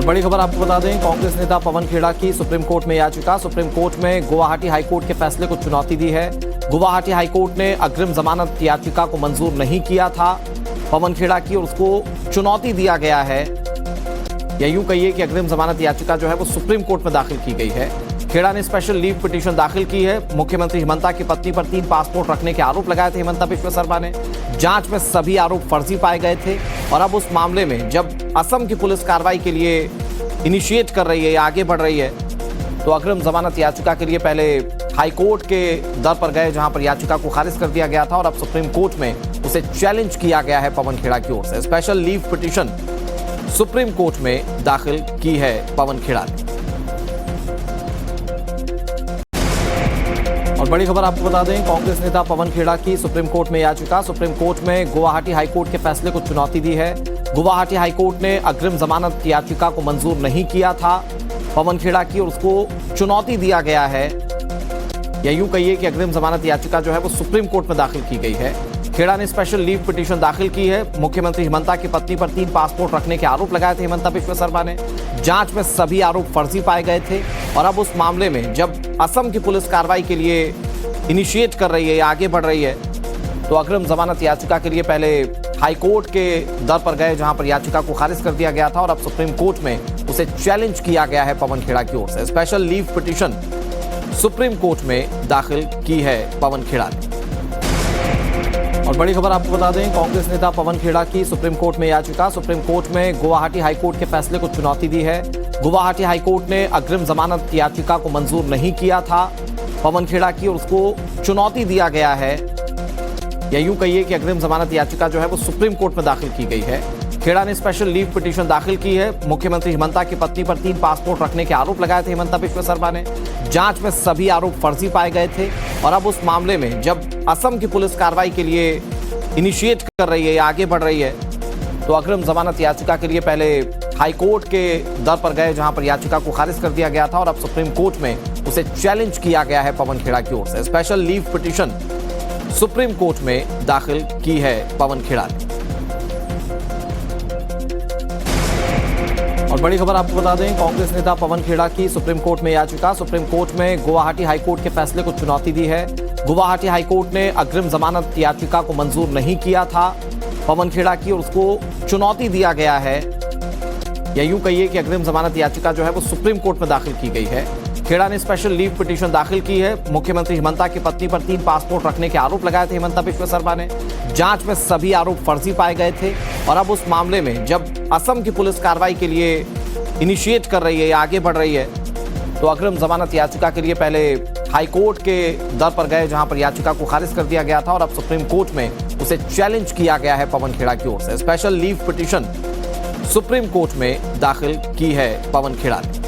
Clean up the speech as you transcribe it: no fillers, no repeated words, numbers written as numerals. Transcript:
बड़ी खबर आपको बता दें, कांग्रेस नेता पवन खेड़ा की सुप्रीम कोर्ट में याचिका। सुप्रीम कोर्ट में गुवाहाटी हाईकोर्ट के फैसले को चुनौती दी है। गुवाहाटी हाईकोर्ट ने अग्रिम जमानत याचिका को मंजूर नहीं किया था पवन खेड़ा की, और उसको चुनौती दिया गया है, या यूं कहिए कि अग्रिम जमानत याचिका जो है वो सुप्रीम कोर्ट में दाखिल की गई है। खेड़ा ने स्पेशल लीव पिटीशन दाखिल की है। मुख्यमंत्री हिमंता की पत्नी पर 3 पासपोर्ट रखने के आरोप लगाए थे हिमंता बिश्व शर्मा ने। जांच में सभी आरोप फर्जी पाए गए थे, और अब उस मामले में जब असम की पुलिस कार्रवाई के लिए इनिशिएट कर रही है या आगे बढ़ रही है, तो अग्रिम जमानत याचिका के लिए पहले हाईकोर्ट के दर पर गए, जहां पर याचिका को खारिज कर दिया गया था, और अब सुप्रीम कोर्ट में उसे चैलेंज किया गया है पवन खेड़ा की ओर से। Special leave petition supreme court में दाखिल की है पवन खेड़ा ने। और बड़ी खबर आपको बता दें, कांग्रेस नेता पवन खेड़ा की सुप्रीम कोर्ट में याचिका। सुप्रीम कोर्ट में गुवाहाटी हाईकोर्ट के फैसले को चुनौती दी है। गुवाहाटी हाईकोर्ट ने अग्रिम जमानत याचिका को मंजूर नहीं किया था पवन खेड़ा की, और उसको चुनौती दिया गया है, या यूं कहिए कि अग्रिम जमानत याचिका जो है वो सुप्रीम कोर्ट में दाखिल की गई है। खेड़ा ने स्पेशल लीव पिटीशन दाखिल की है। मुख्यमंत्री हिमंता की पत्नी पर 3 पासपोर्ट रखने के आरोप लगाए थे हिमंता बिश्व शर्मा ने। जांच में सभी आरोप फर्जी पाए गए थे, और अब उस मामले में जब असम की पुलिस कार्रवाई के लिए इनिशिएट कर रही है या आगे बढ़ रही है, तो अग्रिम जमानत याचिका के लिए पहले हाईकोर्ट के दर पर गए, जहां पर याचिका को खारिज कर दिया गया था, और अब सुप्रीम कोर्ट में उसे चैलेंज किया गया है पवन खेड़ा की ओर से। Special leave petition supreme court में दाखिल की है पवन खेड़ा ने। और बड़ी खबर आपको बता दें, कांग्रेस नेता पवन खेड़ा की सुप्रीम कोर्ट में याचिका। सुप्रीम कोर्ट में गुवाहाटी हाईकोर्ट के फैसले को चुनौती दी है। गुवाहाटी हाईकोर्ट ने अग्रिम जमानत याचिका को मंजूर नहीं किया था पवन खेड़ा की, और उसको चुनौती दिया गया है, या यूं कहिए कि अग्रिम जमानत याचिका जो है वो सुप्रीम कोर्ट में दाखिल की गई है। खेड़ा ने स्पेशल लीव पिटीशन दाखिल की है। मुख्यमंत्री हिमंता की पत्नी पर 3 पासपोर्ट रखने के आरोप लगाए थे हिमंता बिश्व शर्मा ने। जांच में सभी आरोप फर्जी पाए गए थे, और अब उस मामले में जब असम की पुलिस कार्रवाई के लिए इनिशिएट कर रही है या आगे बढ़ रही है, तो अग्रिम जमानत याचिका के लिए पहले हाईकोर्ट के दर पर गए, जहां पर याचिका को खारिज कर दिया गया था, और अब सुप्रीम कोर्ट में उसे चैलेंज किया गया है पवन खेड़ा की ओर से। Special leave petition supreme court में दाखिल की है पवन खेड़ा ने। और बड़ी खबर आपको बता दें, कांग्रेस नेता पवन खेड़ा की सुप्रीम कोर्ट में याचिका। सुप्रीम कोर्ट में गुवाहाटी हाईकोर्ट के फैसले को चुनौती दी है। गुवाहाटी हाईकोर्ट ने अग्रिम जमानत याचिका को मंजूर नहीं किया था पवन खेड़ा की, और उसको चुनौती दिया गया है, या यूं कहिए कि अग्रिम जमानत याचिका जो है वो सुप्रीम कोर्ट में दाखिल की गई है। खेड़ा ने स्पेशल लीव पिटीशन दाखिल की है। मुख्यमंत्री हिमंता की पत्नी पर 3 पासपोर्ट रखने के आरोप लगाए थे हिमंता बिश्व शर्मा ने। जांच में सभी आरोप फर्जी पाए गए थे, और अब उस मामले में जब असम की पुलिस कार्रवाई के लिए इनिशिएट कर रही है या आगे बढ़ रही है, तो अग्रिम जमानत याचिका के लिए पहले हाईकोर्ट के दर पर गए, जहां पर याचिका को खारिज कर दिया गया था, और अब सुप्रीम कोर्ट में उसे चैलेंज किया गया है पवन खेड़ा की ओर से। Special leave petition supreme court में दाखिल की है पवन खेड़ा ने।